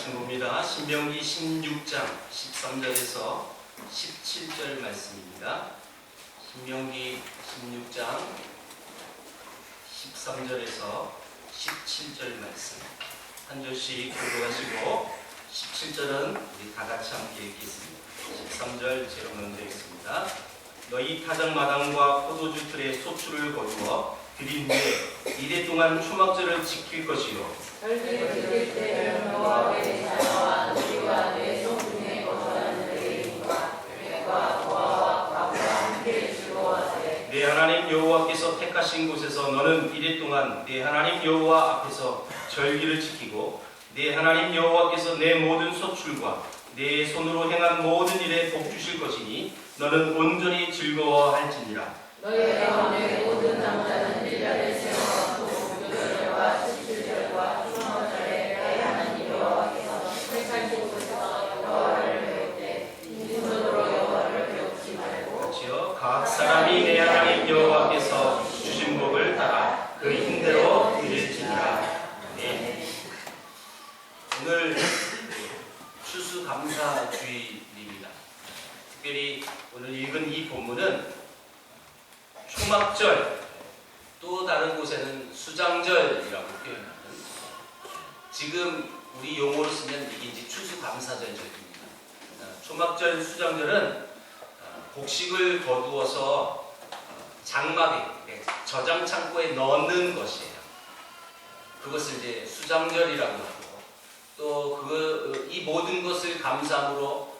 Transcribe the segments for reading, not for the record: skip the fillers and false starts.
말씀 봅니다. 신명기 16장 13절에서 17절 말씀입니다. 신명기 16장 13절에서 17절 말씀 한 절씩 교독하시고 17절은 우리 다 같이 함께 읽겠습니다. 13절 제가 먼저 읽겠습니다. 너희 타작마당과 포도주 틀에 소출을 거두어 드린 후에 이래 동안 초막절을 지킬 것이요 절기를 지킬 때 여호와의 자녀와 너희와 내 손중에 거주하는 레위인과 객과 고아와 과부와 함께 즐거워하세. 내 하나님 여호와께서 택하신 곳에서 너는 이래 동안 내 하나님 여호와 앞에서 절기를 지키고 내 하나님 여호와께서 내 모든 소출과 내 손으로 행한 모든 일에 복 주실 것이니 너는 온전히 즐거워할지니라. 너희 가운데 모든 남자는 1년에 세워 구절과 17절과 초막절에 내 하나님 여호와께서 택하신 곳에서 여호와를 배울 때 빈손으로 여호와를 배우지 말고 그렇지요. 각 사람이 내 하나님 여호와께서 주신 복을 따라 그 힘대로 드릴지니라. 네. 오늘 추수감사주일입니다. 특별히 오늘 읽은 이 본문은 초막절, 또 다른 곳에는 수장절이라고 표현하는, 지금 우리 용어로 쓰면 이게 이제 추수감사절입니다. 초막절, 수장절은 곡식을 거두어서 장막에, 저장 창고에 넣는 것이에요. 그것을 이제 수장절이라고 하고, 또 이 모든 것을 감사함으로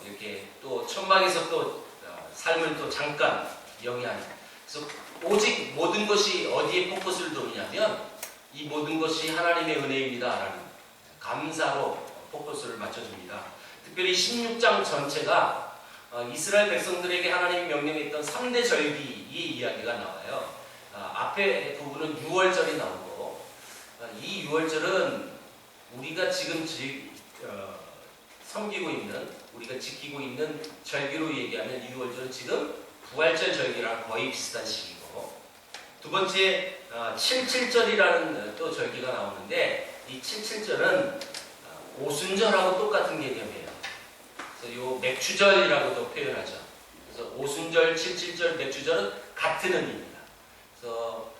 이렇게 또 천막에서 또 삶을 또 잠깐 영위하는. 그래서 오직 모든 것이 어디에 포커스를 두느냐면 이 모든 것이 하나님의 은혜입니다라는 감사로 포커스를 맞춰줍니다. 특별히 16장 전체가 이스라엘 백성들에게 하나님이 명령했던 3대 절기의 이야기가 나와요. 앞에 부분은 6월절이 나오고, 이 6월절은 우리가 지금 섬기고 있는, 우리가 지키고 있는 절기로 얘기하면 6월절은 지금 부활절 절기랑 거의 비슷한 시기고, 두 번째 77절이라는 또 절기가 나오는데, 이 77절은 오순절하고 똑같은 개념이에요. 그래서 요 맥추절이라고도 표현하죠. 그래서 오순절, 77절, 맥추절은 같은 의미입니다. 그래서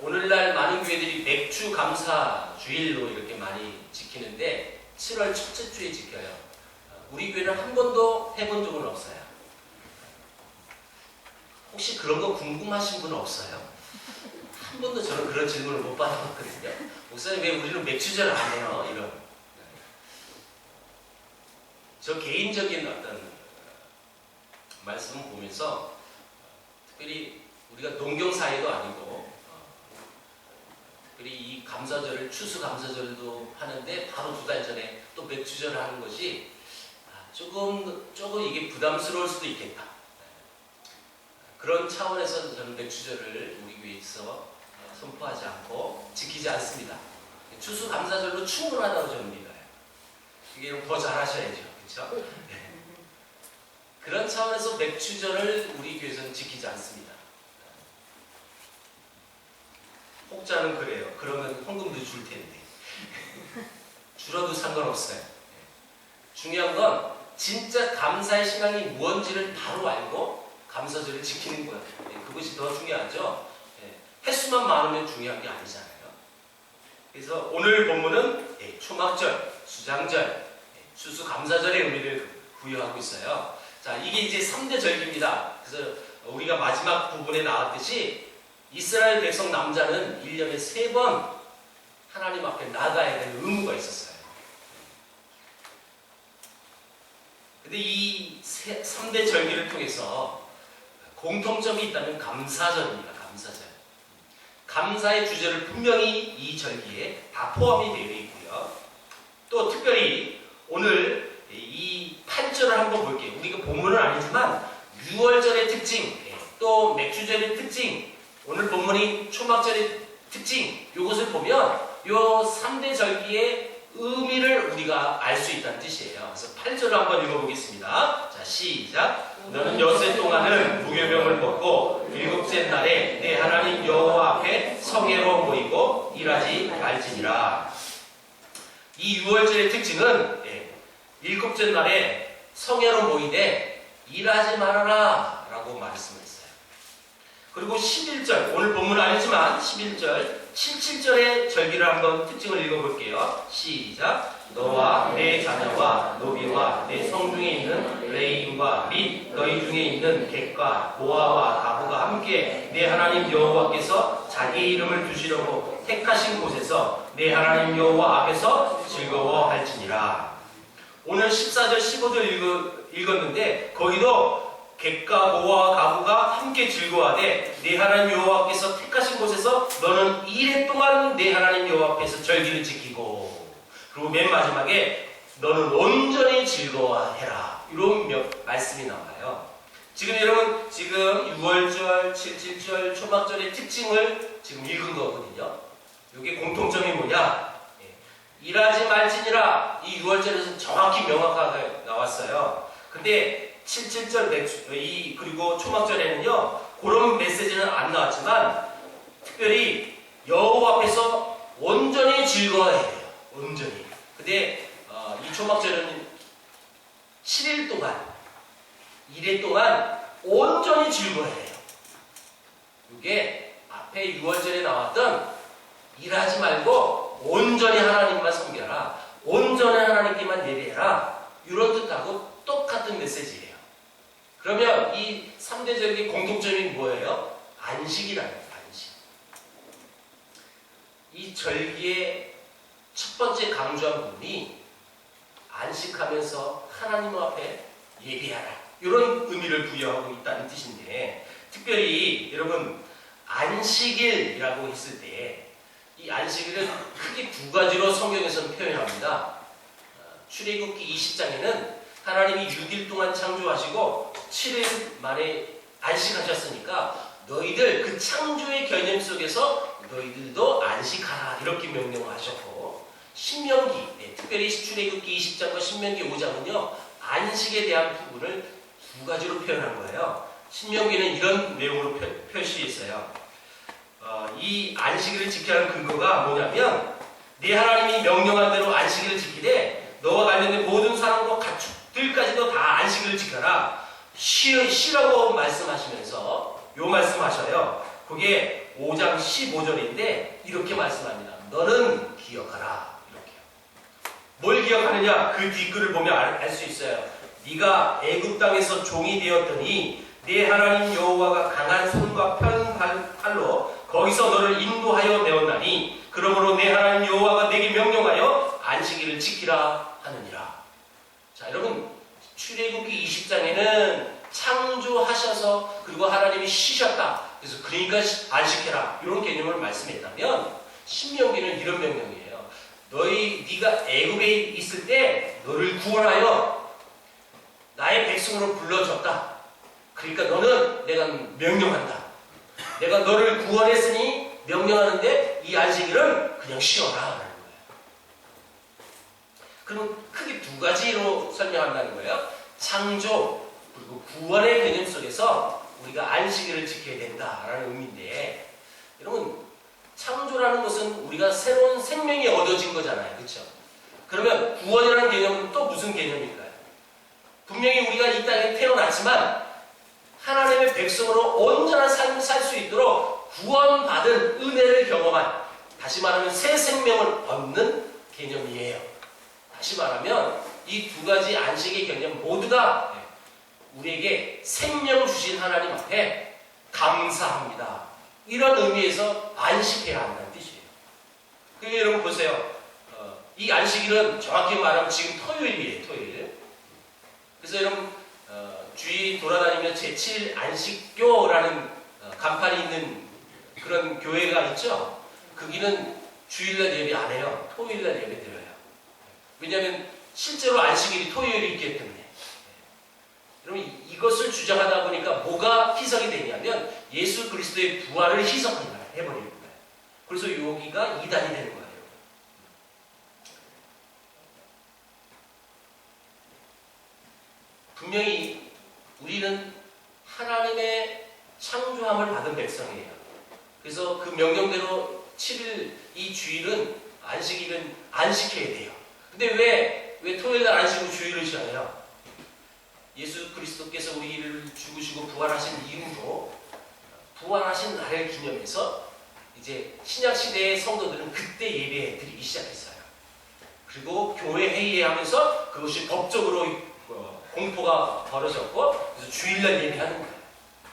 오늘날 많은 교회들이 맥주 감사 주일로 이렇게 많이 지키는데 7월 첫째 주에 지켜요. 우리 교회는 한 번도 해본 적은 없어요. 혹시 그런 거 궁금하신 분 없어요? 한 번도 저는 그런 질문을 못 받아봤거든요. 목사님 왜 우리는 맥주절 안 해요? 이런. 저 개인적인 어떤 말씀을 보면서 특별히 우리가 농경사회도 아니고 특별히 이 감사절을 추수감사절도 하는데 바로 2달 전에 또 맥주절을 하는 것이 조금 이게 부담스러울 수도 있겠다. 그런 차원에서 저는 맥주절을 우리 교회에서 선포하지 않고 지키지 않습니다. 추수감사절로 충분하다고 저는 믿어요. 이게 더 잘하셔야죠. 그렇죠? 네. 그런 차원에서 맥주절을 우리 교회에서는 지키지 않습니다. 혹자는 그래요. 그러면 헌금도 줄 텐데. 줄어도 상관없어요. 중요한 건 진짜 감사의 신앙이 무언지를 바로 알고 감사절을 지키는 거예요. 그것이 더 중요하죠. 횟수만 많으면 중요한 게 아니잖아요. 그래서 오늘 본문은 초막절, 수장절, 추수감사절의 의미를 부여하고 있어요. 자, 이게 이제 3대 절기입니다. 그래서 우리가 마지막 부분에 나왔듯이 이스라엘 백성 남자는 1년에 3번 하나님 앞에 나가야 되는 의무가 있었어요. 근데 이 3대 절기를 통해서 공통점이 있다면 감사절입니다. 감사절. 감사의 주제를 분명히 이 절기에 다 포함이 되어 있고요. 또 특별히 오늘 이 8절을 한번 볼게요. 우리가 본문은 아니지만 6월절의 특징, 또 맥주절의 특징, 오늘 본문이 초막절의 특징, 이것을 보면 요 3대 절기의 의미를 우리가 알 수 있다는 뜻이에요. 그래서 8절을 한번 읽어보겠습니다. 자, 시작. 너는 엿새 동안은 무교병을 벗고 7째 날에 내 하나님 여호와 앞에 성회로 모이고 일하지 말지니라. 이 유월절의 특징은 일곱째 날에 성회로 모이되 일하지 말아라 라고 말씀했어요. 그리고 11절, 오늘 본문 아니지만 11절, 77절의 절기를 한번 특징을 읽어볼게요. 시작. 너와 내 자녀와 노비와 내 성중에 있는 레인과 및 너희 중에 있는 객과 고아와 가부가 함께 내 하나님 여호와께서 자기 이름을 두시려고 택하신 곳에서 내 하나님 여호와 앞에서 즐거워할지니라. 오늘 14절 15절 읽었는데 거기도 객과 고아와 가부가 함께 즐거워하되 내 하나님 여호와께서 택하신 곳에서 너는 이래 동안 내 하나님 여호와 앞에서 절기를 지키고, 그리고 맨 마지막에 너는 온전히 즐거워해라, 이런 말씀이 나와요. 지금 여러분, 지금 6월절, 77절, 초막절의 특징을 지금 읽은 거거든요. 이게 공통점이 뭐냐? 일하지 말지니라. 이 6월절에서 정확히 명확하게 나왔어요. 근데 77절 그리고 초막절에는요 그런 메시지는 안 나왔지만 특별히 여호와 앞에서 온전히 즐거워해야 돼요. 온전히. 근데 이 초막절은 7일 동안 1일 동안 온전히 즐거워해야 돼요. 이게 앞에 6월절에 나왔던 일하지 말고 온전히 하나님만 섬겨라, 온전히 하나님께만 예배해라, 이런 뜻하고 똑같은 메시지예요. 그러면 이 3대 절기의 공통점이 뭐예요? 안식이라는 거예요. 안식. 이 절기의 첫 번째 강조한 부분이 안식하면서 하나님 앞에 예배하라, 이런 의미를 부여하고 있다는 뜻인데, 특별히 여러분 안식일이라고 했을 때 이 안식일은 크게 두 가지로 성경에서는 표현합니다. 출애굽기 20장에는 하나님이 6일 동안 창조하시고 7일 만에 안식하셨으니까 너희들 그 창조의 개념 속에서 너희들도 안식하라, 이렇게 명령을 하셨고, 신명기, 특별히 출애굽기 20장과 신명기 5장은요 안식에 대한 부분을 두 가지로 표현한 거예요. 신명기는 이런 내용으로 표시했어요. 이 안식일을 지켜야 하는 근거가 뭐냐면, 네 하나님이 명령한 대로 안식일을 지키되 너와 관련된 모든 사람과 가축들까지도 다 안식일을 지켜라, 쉬라고 말씀하시면서 요 말씀하셔요. 그게 5장 15절인데 이렇게 말씀합니다. 너는 기억하라, 이렇게요. 뭘 기억하느냐? 그 뒷글을 보면 알 수 있어요. 네가 애굽 땅에서 종이 되었더니 네 하나님 여호와가 강한 손과 편 팔로 거기서 너를 인도하여 내었나니 그러므로 내 하나님 여호와가 내게 명령하여 안식일을 지키라 하느니라. 자, 여러분, 출애굽기 20장에는 창조하셔서 그리고 하나님이 쉬셨다, 그래서 그러니까 안식해라, 이런 개념을 말씀했다면 신명기는 이런 명령이에요. 네가 애굽에 있을 때 너를 구원하여 나의 백성으로 불러줬다. 그러니까 너는 내가 명령한다. 내가 너를 구원했으니 명령하는데 이 안식일은 그냥 쉬어라 하는 거예요. 그럼 크게 두 가지로 설명한다는 거예요. 창조 그리고 구원의 개념 속에서 우리가 안식일을 지켜야 된다라는 의미인데, 여러분 창조라는 것은 우리가 새로운 생명이 얻어진 거잖아요. 그렇죠? 그러면 구원이라는 개념은 또 무슨 개념일까요? 분명히 우리가 이 땅에 태어났지만 하나님의 백성으로 온전한 삶을 살 수 있도록 구원받은 은혜를 경험한, 다시 말하면 새 생명을 얻는 개념이에요. 다시 말하면 이 두 가지 안식의 개념 모두가 우리에게 생명 주신 하나님 앞에 감사합니다, 이런 의미에서 안식해야 한다는 뜻이에요. 그러니까 여러분 보세요. 이 안식일은 정확히 말하면 지금 토요일이에요. 토요일. 그래서 여러분 주위 돌아다니면 제7 안식교라는 간판이 있는 그런 교회가 있죠. 거기는 주일날 예배 안 해요. 토요일날 예배 드려요. 왜냐하면 실제로 안식일이 토요일이 있기 때문에. 여러분 이것을 주장하다 보니까 뭐가 희석이 되냐면 예수 그리스도의 부활을 희석해버리는 거예요. 그래서 여기가 이단이 되는 거예요. 분명히 우리는 하나님의 창조함을 받은 백성이에요. 그래서 그 명령대로 7일 이 주일은 안식일은 안식해야 돼요. 근데 왜 토요일날 안 쉬고 주일을 쉬어요? 예수 그리스도께서 우리를 죽으시고 부활하신 이후로 부활하신 날을 기념해서 이제 신약 시대의 성도들은 그때 예배 드리기 시작했어요. 그리고 교회 회의하면서 그것이 법적으로 공포가 벌어졌고 그래서 주일날 예배하는 거예요.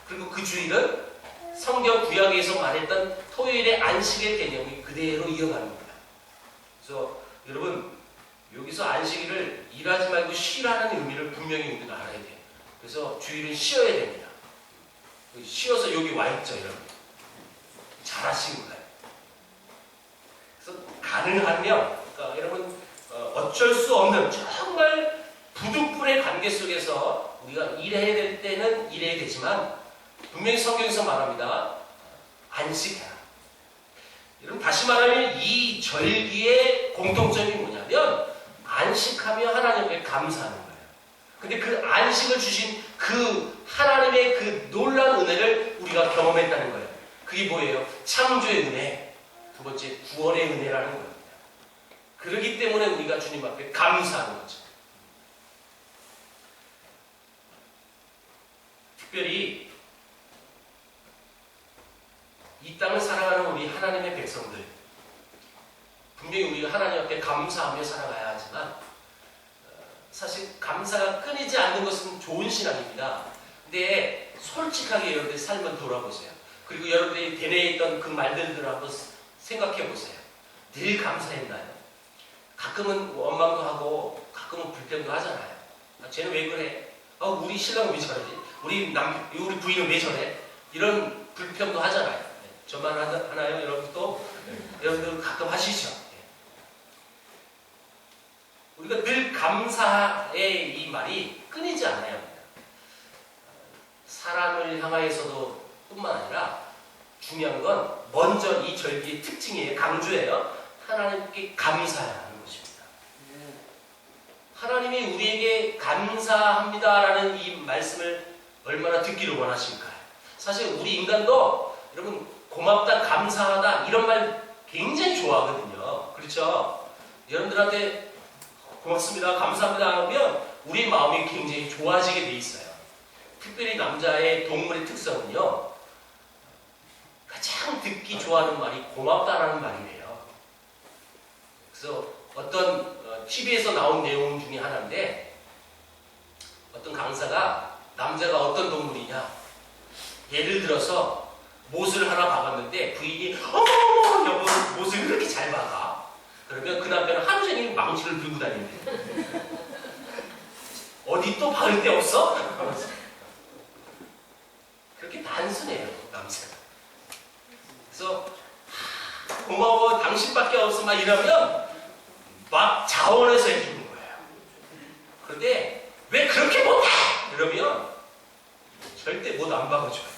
그리고 그 주일은 성경 구약에서 말했던 토요일의 안식의 개념이 그대로 이어가는 거예요. 그래서 여러분 여기서 안식일을 일하지 말고 쉬라는 의미를 분명히 우리가 알아야 돼요. 그래서 주일은 쉬어야 됩니다. 쉬어서 여기 와 있죠, 여러분. 잘하신 거예요. 그래서 가능하면 그러니까 여러분 어쩔 수 없는 정말 부득불의 관계 속에서 우리가 일해야 될 때는 일해야 되지만 분명히 성경에서 말합니다. 안식해라. 여러분 다시 말하면 이 절기의 공통점이 뭐냐면 안식하며 하나님께 감사하는 거예요. 근데 그 안식을 주신 그 하나님의 그 놀라운 은혜를 우리가 경험했다는 거예요. 그게 뭐예요? 창조의 은혜, 두 번째 구원의 은혜라는 겁니다. 그렇기 때문에 우리가 주님 앞에 감사하는 거죠. 특별히 이 땅을 살아가는 우리 하나님의 백성들, 분명히 우리가 하나님 앞에 감사하며 살아가야 하지만 사실 감사가 끊이지 않는 것은 좋은 신앙입니다. 근데 솔직하게 여러분의 삶을 돌아보세요. 그리고 여러분들이 대뇌에 있던 그 말들을 한번 생각해 보세요. 늘 감사했나요? 가끔은 원망도 하고 가끔은 불평도 하잖아요. 쟤는 왜 그래? 우리 신랑은 왜 저러지? 우리 부인은 왜 저래? 이런 불평도 하잖아요. 저만 하나요? 여러분도? 여러분들 가끔 하시죠? 우리가 늘 감사의 이 말이 끊이지 않아야 합니다. 사람을 향하여서도 뿐만 아니라 중요한 건 먼저 이 절기의 특징이에요. 강조해요. 하나님께 감사하는 것입니다. 하나님이 우리에게 감사합니다라는 이 말씀을 얼마나 듣기를 원하실까요? 사실 우리 인간도 여러분 고맙다, 감사하다 이런 말 굉장히 좋아하거든요. 그렇죠? 여러분들한테 고맙습니다, 감사합니다 하면 우리 마음이 굉장히 좋아지게 돼 있어요. 특별히 남자의 동물의 특성은요. 가장 듣기 좋아하는 말이 고맙다라는 말이에요. 그래서 어떤 TV에서 나온 내용 중에 하나인데 어떤 강사가 남자가 어떤 동물이냐 예를 들어서 못을 하나 박았는데 부인이 어머머머 여보 못을 그렇게 잘 박아. 그러면 그 남편은 하루 종일 망치를 들고 다닌대. 어디 또 박을 데 없어? 그렇게 단순해요, 남자가. 그래서 고마워, 당신밖에 없어 막 이러면 막 자원해서 해주는 거예요. 그런데 왜 그렇게 못해? 이러면 절대 못 안 박아줘요.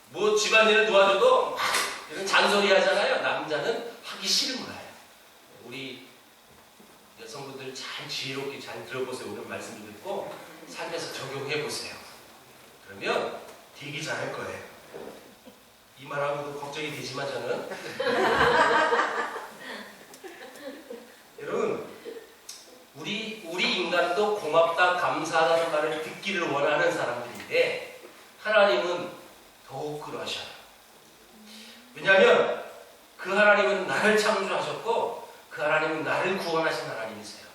뭐 집안일을 도와줘도 막 이런 잔소리 하잖아요. 남자는 하기 싫은 거예요. 우리 여성분들 잘 지혜롭게 잘 들어보세요. 오늘 말씀을 듣고 삶에서 적용해 보세요. 그러면 되게 잘할 거예요. 이 말하고도 걱정이 되지만 저는 여러분 우리 인간도 고맙다 감사하다는 말을 듣기를 원하는 사람들인데 하나님은 더욱 그러셔요. 왜냐하면 그 하나님은 나를 창조하셨고 그 하나님은 나를 구원하신 하나님이세요.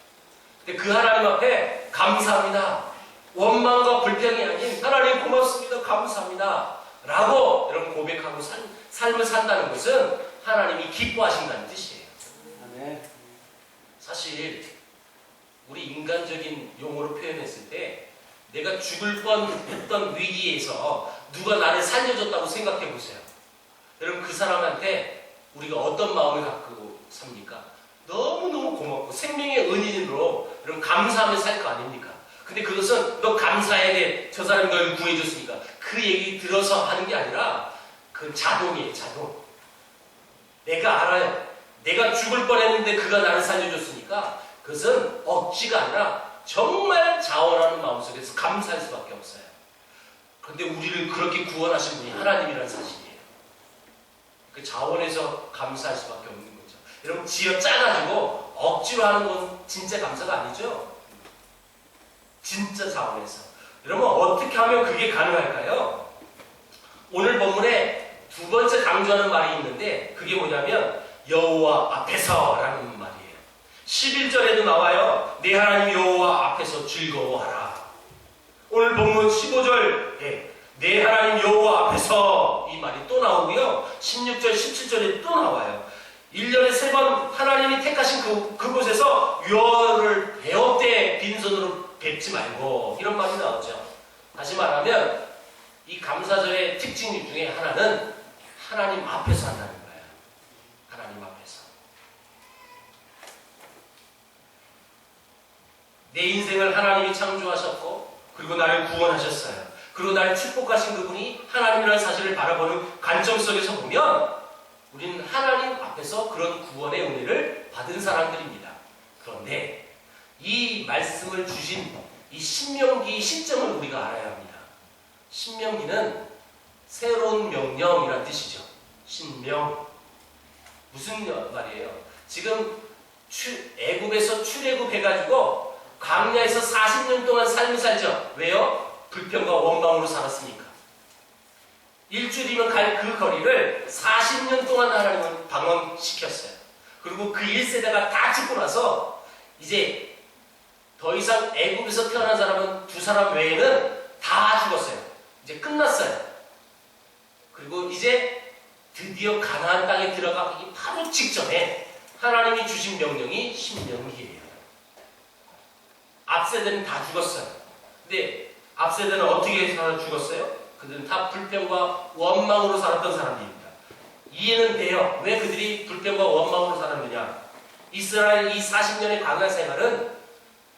근데 그 하나님 앞에 감사합니다. 원망과 불평이 아닌 하나님 고맙습니다. 감사합니다. 라고 여러분 고백하고 삶을 산다는 것은 하나님이 기뻐하신다는 뜻이에요. 사실 우리 인간적인 용어로 표현했을 때 내가 죽을 뻔했던 위기에서 누가 나를 살려줬다고 생각해 보세요. 여러분 그 사람한테 우리가 어떤 마음을 갖고 삽니까? 너무너무 고맙고 생명의 은인으로 여러분 감사하며 살 거 아닙니까? 근데 그것은 너 감사해야 돼. 저 사람이 널 구해줬으니까. 그 얘기 들어서 하는 게 아니라 그 자동이에요. 자동. 내가 알아요. 내가 죽을 뻔했는데 그가 나를 살려줬으니까 그것은 억지가 아니라 정말 자원하는 마음속에서 감사할 수밖에 없어요. 그런데 우리를 그렇게 구원하신 분이 하나님이라는 사실이에요. 그 자원에서 감사할 수밖에 없는 거죠. 여러분 지어 짜가지고 억지로 하는 건 진짜 감사가 아니죠. 진짜 자원에서. 여러분 어떻게 하면 그게 가능할까요? 오늘 본문에 두 번째 강조하는 말이 있는데 그게 뭐냐면 여호와 앞에서라는 말이에요. 11절에도 나와요. 내 하나님 여호와 앞에서 즐거워하라. 오늘 본문 15절에 내 하나님 여호와 앞에서 이 말이 또 나오고요. 16절, 17절에 또 나와요. 1년에 3번 하나님이 택하신 그곳에서 유언을 배웁되 빈손으로 뵙지 말고 이런 말이 나오죠. 다시 말하면 이 감사절의 특징 중에 하나는 하나님 앞에서 한다는 거예요. 하나님 앞에서. 내 인생을 하나님이 창조하셨고 그리고 나를 구원하셨어요. 그리고 나를 축복하신 그분이 하나님이라는 사실을 바라보는 관점 속에서 보면 우리는 하나님 앞에서 그런 구원의 은혜를 받은 사람들입니다. 그런데 이 말씀을 주신 이 신명기의 시점을 우리가 알아야 합니다. 신명기는 새로운 명령이란 뜻이죠. 신명. 무슨 말이에요? 지금 애굽에서 출애굽해가지고 광야에서 40년 동안 삶을 살죠. 왜요? 불평과 원망으로 살았으니까. 일주일이면 갈 그 거리를 40년 동안 하나님은 방황시켰어요. 그리고 그 1세대가 다 죽고 나서 이제 더 이상 애굽에서 태어난 사람은 2사람 외에는 다 죽었어요. 이제 끝났어요. 그리고 이제 드디어 가나안 땅에 들어가기 바로 직전에 하나님이 주신 명령이 신명기예요. 앞세대는 다 죽었어요. 근데 앞세대는 어떻게 살아 죽었어요? 그들은 다 불평과 원망으로 살았던 사람들입니다. 이해는 돼요. 왜 그들이 불평과 원망으로 살았느냐? 이스라엘 이 40년의 광야 생활은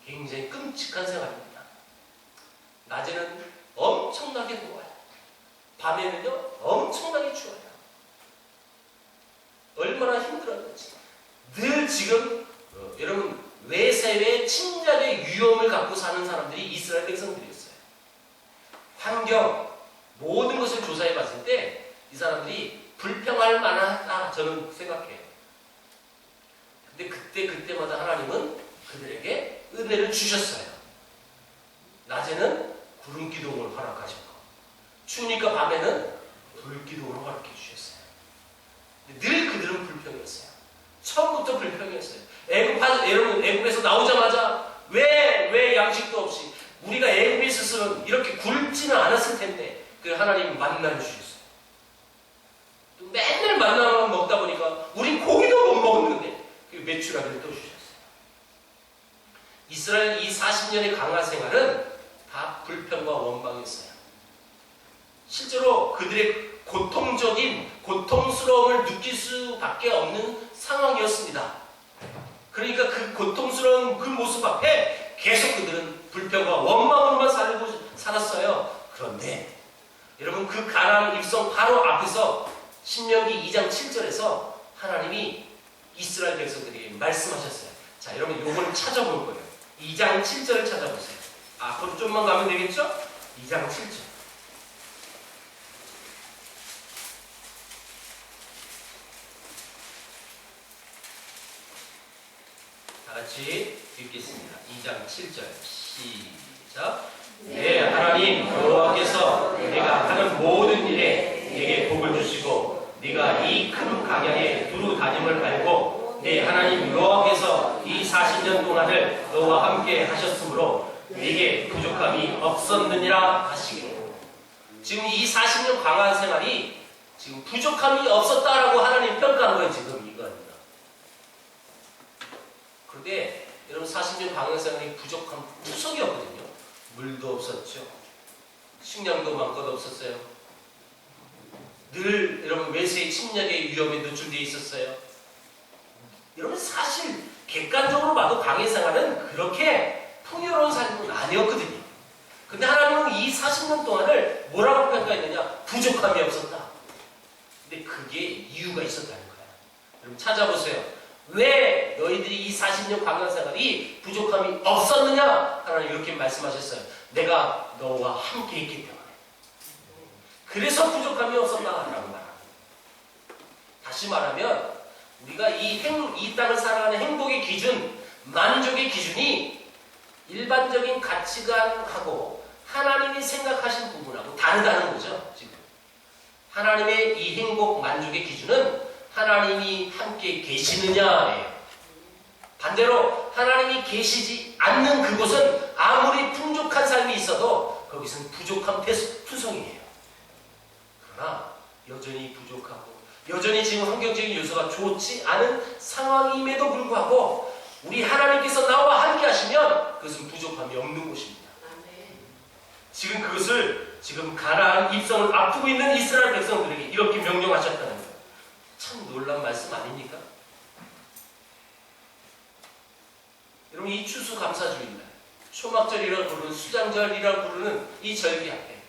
굉장히 끔찍한 생활입니다. 낮에는 엄청나게 더워요. 밤에는요 엄청나게 추워요. 얼마나 힘들었는지. 늘 지금 여러분 외세의 침략의 위험을 갖고 사는 사람들이 이스라엘 백성들이었어요. 환경 모든 것을 조사해 봤을 때 이 사람들이 불평할 만하다 저는 생각해요. 근데 그때마다 하나님은 그들에게 은혜를 주셨어요. 낮에는 구름 기둥을 허락하셨고 추우니까 밤에는 불 기둥을 허락해 주셨어요. 늘 그들은 불평이었어요. 처음부터 불평이었어요. 여러분 애굽에서 나오자마자 왜 양식도 없이 우리가 애굽에 있었으면 이렇게 굶지는 않았을 텐데 그 하나님이 만나를 주셨어요. 또 맨날 만나만 먹다 보니까 우린 고기도 못 먹는데 그 메추라기를 또 주셨어요. 이스라엘 이 40년의 강화 생활은 다 불평과 원망이었어요. 실제로 그들의 고통스러움을 느낄 수밖에 없는 상황이었습니다. 그러니까 그 고통스러운 그 모습 앞에 계속 그들은 불평과 원망으로만 살았어요. 그런데 여러분 그 가나안 입성 바로 앞에서 신명기 2장 7절에서 하나님이 이스라엘 백성들에게 말씀하셨어요. 자, 여러분 요걸 찾아볼 거예요. 2장 7절을 찾아보세요. 앞으로 좀만 가면 되겠죠? 2장 7절. 다 같이 읽겠습니다. 2장 7절 시작. 내 하나님 여호와께서 내가 하는 모든 일에 내게 복을 주시고 네가 이 큰 강야에 두루 다짐을 갈고 내 하나님 여호와께서 이 40년 동안을 너와 함께 하셨으므로 네게 부족함이 없었느니라 하시기로. 지금 이 40년 광야 생활이 지금 부족함이 없었다라고 하나님 평가하는 거예요. 지금 이거입니다. 그런데 여러분 40년 광야 생활이 부족함 투성이었거든요. 물도 없었죠. 식량도 마음껏 없었어요. 늘 여러분 외세의 침략의 위험에 노출되어 있었어요. 여러분 사실 객관적으로 봐도 광야 생활은 그렇게 풍요로운 삶은 아니었거든요. 근데 하나님은 이 40년 동안을 뭐라고 평가했느냐? 부족함이 없었다. 근데 그게 이유가 있었다는 거예요. 여러분 찾아보세요. 왜 너희들이 이 40년 광야 생활이 부족함이 없었느냐? 하나님 이렇게 말씀하셨어요. 내가 너와 함께 했기 때문에. 그래서 부족함이 없었다라고 말합니다. 다시 말하면 우리가 이 땅을 살아가는 행복의 기준, 만족의 기준이 일반적인 가치관하고 하나님이 생각하신 부분하고 다르다는 거죠. 지금 하나님의 이 행복, 만족의 기준은 하나님이 함께 계시느냐예요. 반대로 하나님이 계시지 않는 그곳은 아무리 풍족한 삶이 있어도 거기서는 부족함 투성이에요. 그러나 여전히 부족하고 여전히 지금 환경적인 요소가 좋지 않은 상황임에도 불구하고 우리 하나님께서 나와 함께 하시면 그것은 부족함이 없는 곳입니다. 지금 그것을 지금 가나안 입성을 앞두고 있는 이스라엘 백성들에게 이렇게 명령하셨다는 거예요. 참 놀라운 말씀 아닙니까? 여러분, 이 추수감사주일날, 초막절이라고 부르는 수장절이라고 부르는 이 절기 앞에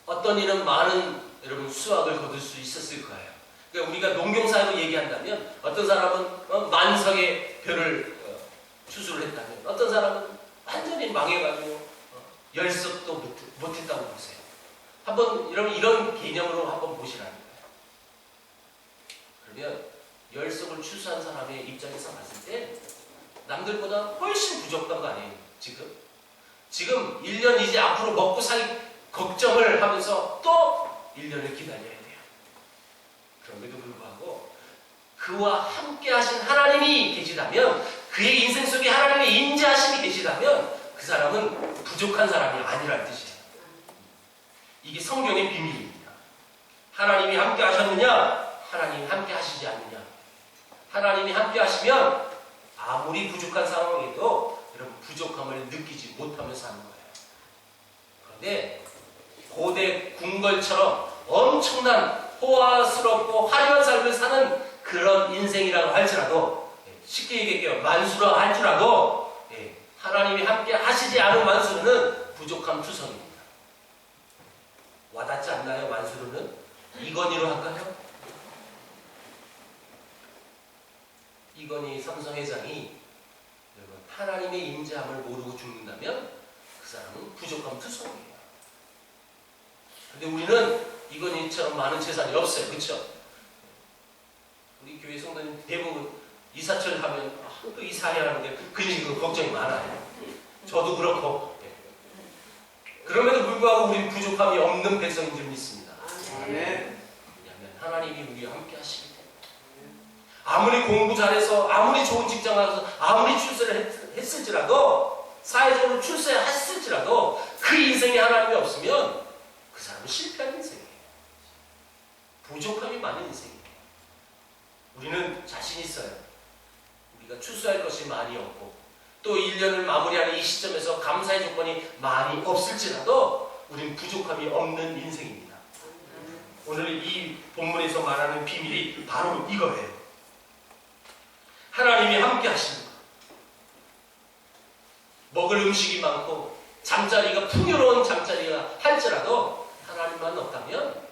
어떤 이는 많은 여러분 수확을 거둘 수 있었을 거예요. 그러니까 우리가 농경사회로 얘기한다면 어떤 사람은 만석의 벼를 추수를 했다면 어떤 사람은 완전히 망해가지고 열석도 못했다고 보세요. 한번 여러분 이런 개념으로 한번 보시라는 거예요. 그러면 열석을 추수한 사람의 입장에서 봤을 때 남들보다 훨씬 부족한 거 아니에요. 지금 1년 이제 앞으로 먹고 살 걱정을 하면서 또 1년을 기다려야 돼요. 그럼에도 불구하고 그와 함께 하신 하나님이 계시다면, 그의 인생 속에 하나님의 인자하심이 계시다면 그 사람은 부족한 사람이 아니라는 뜻이에요. 이게 성경의 비밀입니다. 하나님이 함께 하셨느냐, 하나님이 함께 하시지 않느냐. 하나님이 함께 하시면 아무리 부족한 상황에도 여러분 부족함을 느끼지 못하며 사는 거예요. 그런데 고대 궁궐처럼 엄청난 호화스럽고 화려한 삶을 사는 그런 인생이라고 할지라도, 쉽게 얘기할게요. 만수라 할지라도 하나님이 함께 하시지 않은 만수르는 부족함 투성입니다. 와닿지 않나요? 만수르는? 이건희로 할까요? 이건희 삼성회장이 하나님의 인자함을 모르고 죽는다면 그 사람은 부족함 투성이에요. 근데 우리는 이건희처럼 많은 재산이 없어요. 그렇죠? 우리 교회 성도님 대부분 이사철 하면 또 이사해야 하는데 그 걱정이 많아요. 저도 그렇고. 그럼에도 불구하고 우리는 부족함이 없는 백성인 줄 믿습니다. 왜냐하면 하나님이 우리와 함께 하시기 때문에. 아무리 공부 잘해서, 아무리 좋은 직장 가서, 아무리 출세를 했을지라도, 사회적으로 출세했을지라도 그 인생에 하나님이 없으면 그 사람은 실패한 인생이에요. 부족함이 많은 인생이에요. 우리는 자신 있어요. 우리가 추수할 것이 많이 없고 또 1년을 마무리하는 이 시점에서 감사의 조건이 많이 없을지라도 우리는 부족함이 없는 인생입니다. 오늘 이 본문에서 말하는 비밀이 바로 이거예요. 하나님이 함께 하시는 것. 먹을 음식이 많고 잠자리가 풍요로운 잠자리가 할지라도 하나님만 없다면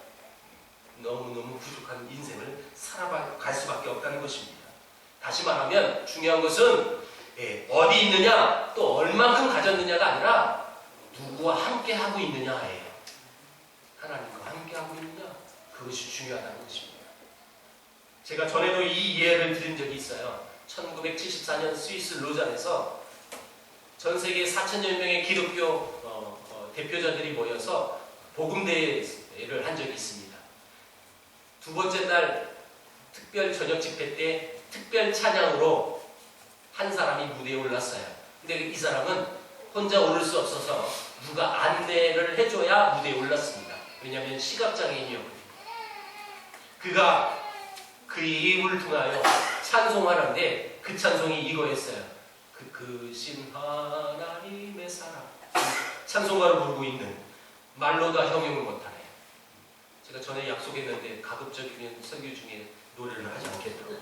너무너무 부족한 인생을 살아갈 수밖에 없다는 것입니다. 다시 말하면 중요한 것은 어디 있느냐, 또 얼만큼 가졌느냐가 아니라 누구와 함께 하고 있느냐예요. 하나님과 함께 하고 있느냐, 그것이 중요하다는 것입니다. 제가 전에도 이 예를 드린 적이 있어요. 1974년 스위스 로잔에서 전 세계 4,000여 명의 기독교 대표자들이 모여서 복음대회를 한 적이 있습니다. 두 번째 날 특별 저녁 집회 때 특별 찬양으로 한 사람이 무대에 올랐어요. 근데 이 사람은 혼자 오를 수 없어서 누가 안내를 해줘야 무대에 올랐습니다. 왜냐하면 시각장애인이었거든요. 그가 그의 입을 통하여 찬송하는데 그 찬송이 이거였어요. 신 하나님의 사랑. 찬송가를 부르고 있는 말로 다 형용을 못하네. 제가 전에 약속했는데 가급적이면 설교 중에 노래를 하지 않겠더라고요.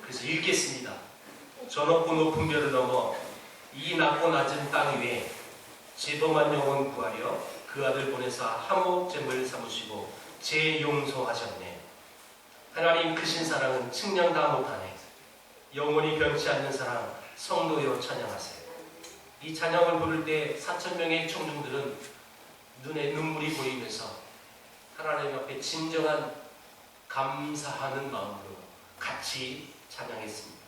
그래서 읽겠습니다. 저 높고 높은 별을 넘어 이 낮고 낮은 땅 위에 제도만 영혼 구하려 그 아들 보내사 하목잼을 삼으시고 재용서하셨네. 하나님 크신 사랑은 측량 다 못하네. 영원히 변치 않는 사랑 성도여 찬양하세요. 이 찬양을 부를 때 4,000명의 청중들은 눈에 눈물이 보이면서 하나님 앞에 진정한 감사하는 마음으로 같이 찬양했습니다.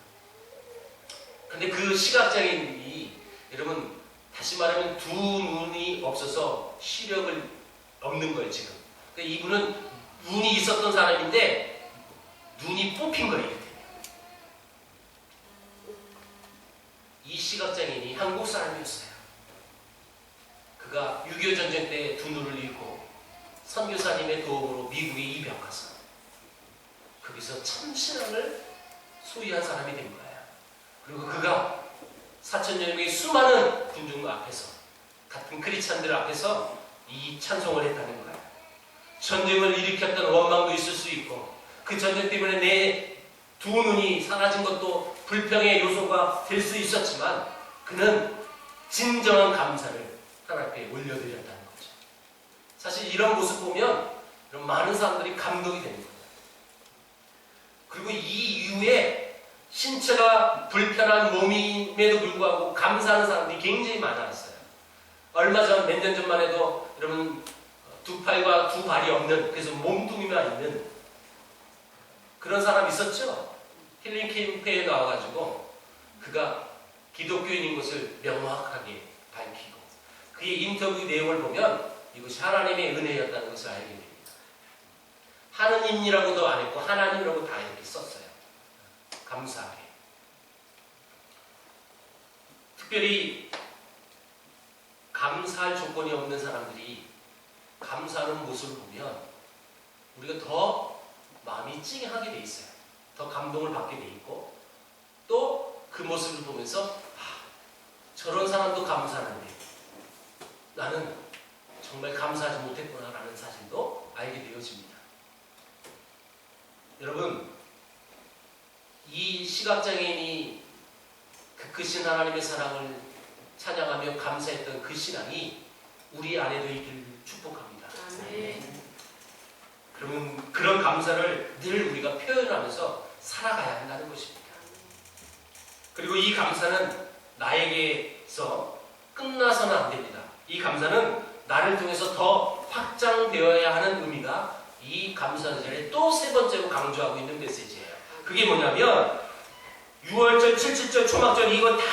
근데 그 시각장애인이 여러분 다시 말하면 두 눈이 없어서 시력을 없는 거예요 지금. 그러니까 이분은 눈이 있었던 사람인데 눈이 뽑힌 거예요. 이렇게. 이 시각장애인이 한국 사람이었어요. 그가 6.25 전쟁 때 두 눈을 잃고 선교사님의 도움으로 미국에 입양 가서 거기서 참신앙을 소유한 사람이 된 거예요. 그리고 그가 4,000여 명의 수많은 군중 앞에서 같은 크리스찬들 앞에서 이 찬송을 했다는 거예요. 전쟁을 일으켰던 원망도 있을 수 있고 그 전쟁 때문에 내 두 눈이 사라진 것도 불평의 요소가 될 수 있었지만 그는 진정한 감사를 하나님 앞에 올려드렸다는 거죠. 사실 이런 모습 보면 이런 많은 사람들이 감동이 되는 거예요. 그리고 이 이후에 신체가 불편한 몸임에도 불구하고 감사하는 사람들이 굉장히 많았어요. 얼마 전, 몇 년 전만 해도 여러분 두 팔과 두 발이 없는, 그래서 몸뚱이만 있는 그런 사람 있었죠? 힐링 캠프에 나와가지고 그가 기독교인인 것을 명확하게 밝히고 그의 인터뷰 내용을 보면 이것이 하나님의 은혜였다는 것을 알게 됩니다. 하느님이라고도 안 했고 하나님이라고 다 이렇게 썼어요. 감사하게. 특별히 감사할 조건이 없는 사람들이 감사하는 모습을 보면 우리가 더 마음이 찡하게 돼 있어요. 더 감동을 받게 돼 있고 또 그 모습을 보면서 저런 사람도 감사하는데 나는 정말 감사하지 못했구나라는 사실도 알게 되어집니다. 여러분, 이 시각장애인이 그 크신 하나님의 사랑을 찬양하며 감사했던 그 신앙이 우리 안에도 있기를 축복합니다. 아멘. 그러면 그런 감사를 늘 우리가 표현하면서 살아가야 한다는 것입니다. 그리고 이 감사는 나에게서 끝나서는 안 됩니다. 이 감사는 나를 통해서 더 확장되어야 하는 의미가 이 감사절에 또 세 번째로 강조하고 있는 메시지예요. 그게 뭐냐면 6월절, 77절, 초막절 이거 다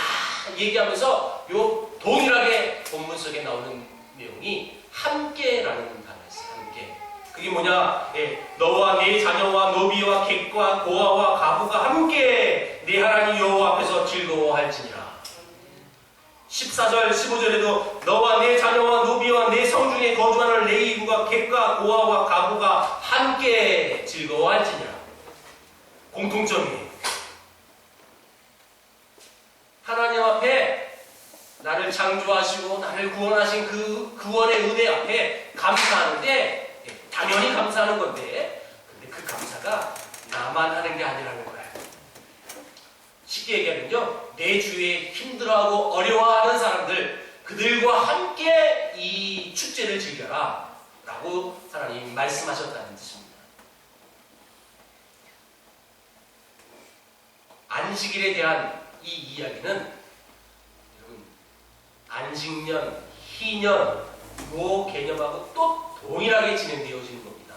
얘기하면서 요 동일하게 본문 속에 나오는 내용이 함께라는 단어가 있어요. 함께. 그게 뭐냐? 너와 네 자녀와 노비와 객과 고아와 가부가 함께 네 하나님 여호와 앞에서 즐거워할지니라. 14절, 15절에도 너와 네 자녀와 노비와 네 성중에 거주하는 레위인과 객과 고아와 가부가 함께 즐거워할지니라. 공통점이에요. 하나님 앞에 나를 창조하시고 나를 구원하신 그 구원의 은혜 앞에 감사하는데 당연히 감사하는 건데 근데 그 감사가 나만 하는 게 아니라는 거예요. 쉽게 얘기하면요, 내 주위에 힘들어하고 어려워하는 사람들 그들과 함께 이 축제를 즐겨라 라고 하나님이 말씀하셨다는 뜻입니다. 안식일에 대한 이 이야기는 여러분 안식년, 희년 요 개념하고 또 동일하게 진행되어지는 겁니다.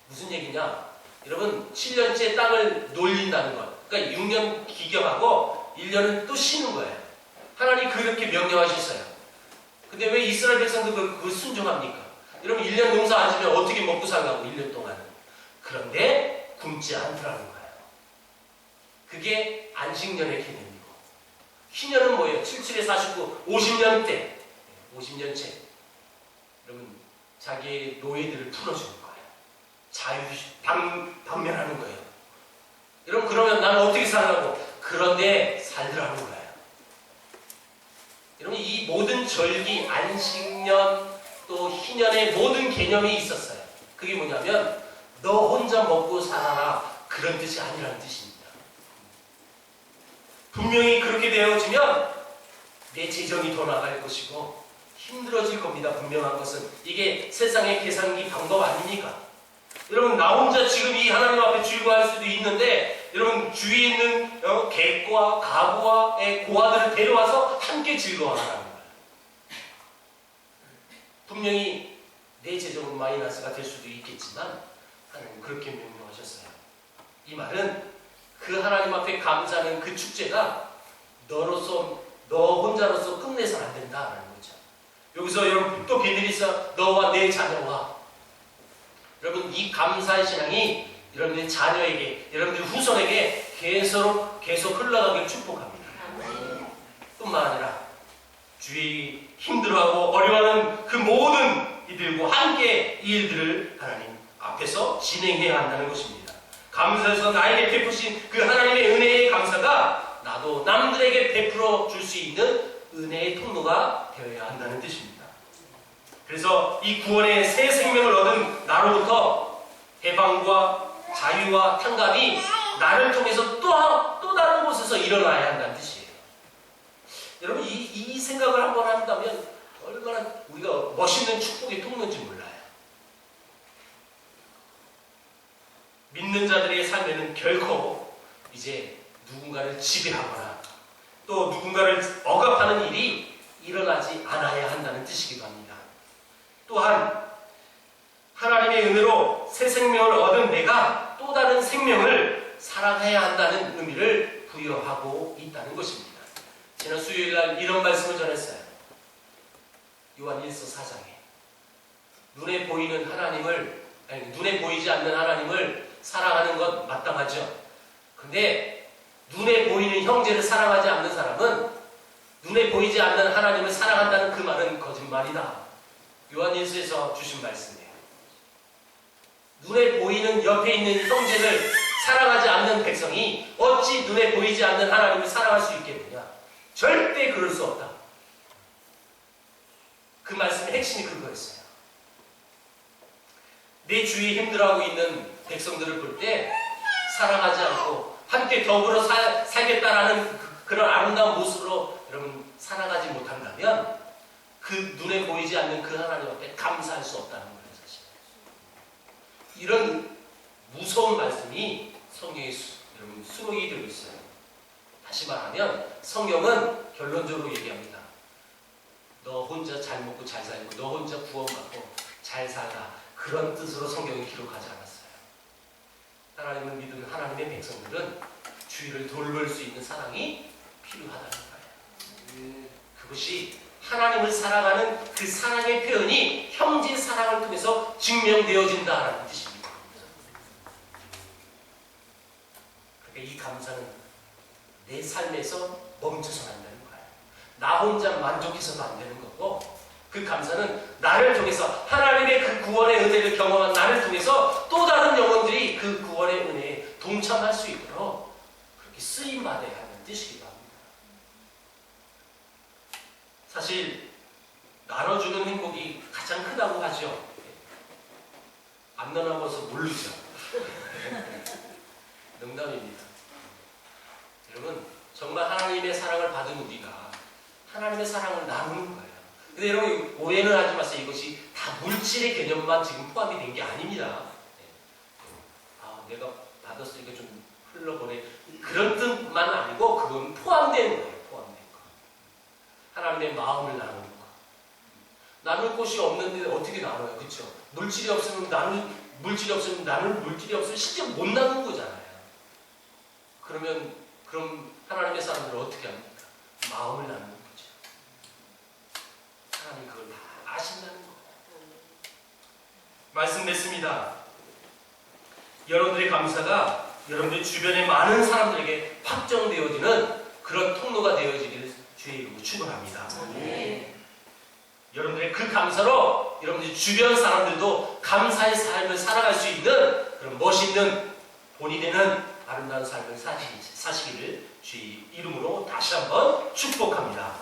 무슨 얘기냐? 여러분 7년째 땅을 놀린다는 것. 그러니까 6년 기경하고 1년은 또 쉬는 거예요. 하나님 그렇게 명령하셨어요. 근데 왜 이스라엘 백성들 그걸 순종합니까? 여러분 1년 농사 안 지면 어떻게 먹고 살라고 1년 동안. 그런데 굶지 않더라는 거예요. 그게 안식년의 개념이고 희년은 뭐예요? 77에 49, 50년 때 50년째 여러분 자기의 노예들을 풀어주는 거예요. 방면하는 거예요. 여러분 그러면 나는 어떻게 살라고? 그런데 살더라는 거예요. 여러분 이 모든 절기, 안식년 또 희년의 모든 개념이 있었어요. 그게 뭐냐면 너 혼자 먹고 살아라 그런 뜻이 아니라는 뜻입니다. 분명히 그렇게 되어지면 내 재정이 더 나갈 것이고 힘들어질 겁니다. 분명한 것은 이게 세상의 계산기 방법 아닙니까? 여러분 나 혼자 지금 이 하나님 앞에 즐거워할 수도 있는데 여러분 주위에 있는 객과 가부와 고아들을 데려와서 함께 즐거워하라는 거예요. 분명히 내 재정은 마이너스가 될 수도 있겠지만 하나님 그렇게 명령하셨어요. 이 말은 그 하나님 앞에 감사하는 그 축제가 너 혼자로서 끝내서는 안 된다라는 거죠. 여기서 여러분 또 비밀이 있어. 너와 내 자녀와 여러분 이 감사의 신앙이 여러분의 자녀에게 여러분들 후손에게 계속 흘러가길 축복합니다. 뿐만 아니라 주의 힘들어하고 어려워하는 그 모든 이들과 함께 이 일들을 하나님 앞에서 진행해야 한다는 것입니다. 감사해서 나에게 베푸신 그 하나님의 은혜의 감사가 나도 남들에게 베풀어 줄 수 있는 은혜의 통로가 되어야 한다는 뜻입니다. 그래서 이 구원의 새 생명을 얻은 나로부터 해방과 자유와 탕감이 나를 통해서 또 다른 곳에서 일어나야 한다는 뜻이에요. 여러분 이 생각을 한번 한다면 얼마나 우리가 멋있는 축복의 통로인지 몰라요. 믿는 자들의 삶에는 결코 이제 누군가를 지배하거나 또 누군가를 억압하는 일이 일어나지 않아야 한다는 뜻이기도 합니다. 또한 하나님의 은혜로 새 생명을 얻은 내가 또 다른 생명을 살아가야 한다는 의미를 부여하고 있다는 것입니다. 지난 수요일날 이런 말씀을 전했어요. 요한 1서 4장에 눈에 보이지 않는 하나님을 사랑하는 것 마땅하죠. 근데 눈에 보이는 형제를 사랑하지 않는 사람은 눈에 보이지 않는 하나님을 사랑한다는 그 말은 거짓말이다. 요한 1서에서 주신 말씀이에요. 눈에 보이는 옆에 있는 형제를 사랑하지 않는 백성이 어찌 눈에 보이지 않는 하나님을 사랑할 수 있겠느냐? 절대 그럴 수 없다. 그 말씀의 핵심이 그거였어요. 내 주위에 힘들어하고 있는 백성들을 볼 때 사랑하지 않고 함께 더불어 살겠다라는 그런 아름다운 모습으로 여러분 살아가지 못한다면 그 눈에 보이지 않는 그 하나님 앞에 감사할 수 없다는 거예요. 사실 이런 무서운 말씀이 성경에 여러분 수록이 되고 있어요. 다시 말하면 성경은 결론적으로 얘기합니다. 너 혼자 잘 먹고 잘 살고 너 혼자 구원받고 잘 살라 그런 뜻으로 성경이 기록하지 않았어요. 하나님을 믿는 하나님의 백성들은 주위를 돌볼 수 있는 사랑이 필요하다는 거예요. 그것이 하나님을 사랑하는 그 사랑의 표현이 형제 사랑을 통해서 증명되어진다는 뜻입니다. 그러니까 이 감사는 내 삶에서 멈춰서는 안 되는 거예요. 나 혼자 만족해서도 안 되는 거고 그 감사는 나를 통해서 하나님의 그 구원의 은혜를 경험한 나를 통해서 또 다른 영혼들이 그 구원의 은혜에 동참할 수 있도록 그렇게 쓰임받아야 하는 뜻이기도 합니다. 사실 나눠주는 행복이 가장 크다고 하죠. 안 나눠봐서 모르죠. 농담입니다. 여러분 정말 하나님의 사랑을 받은 우리가 하나님의 사랑을 나누는 거예요. 근데 여러분 오해는 하지 마세요. 이것이 다 물질의 개념만 지금 포함이 된 게 아닙니다. 내가 받았으니까 좀 흘러보내 그런 뜻만 아니고 그건 포함된 거예요. 포함된 거. 하나님의 마음을 나누는 거. 나눌 곳이 없는데 어떻게 나눠요? 그렇죠? 물질이 없으면 나눌 물질이 없으면 실제 못 나누는 거잖아요. 그럼 하나님의 사람들은 어떻게 합니까? 마음을 나누는 거죠. 하나님 그걸 다 아신다는 거예요. 말씀 맺습니다. 여러분들의 감사가 여러분들 주변의 많은 사람들에게 확정되어지는 그런 통로가 되어지기를 주의 이름으로 축원합니다. 여러분들의 그 감사로 여러분들 주변 사람들도 감사의 삶을 살아갈 수 있는 그런 멋있는 본이 되는 아름다운 삶을 사시기를 주의 이름으로 다시 한번 축복합니다.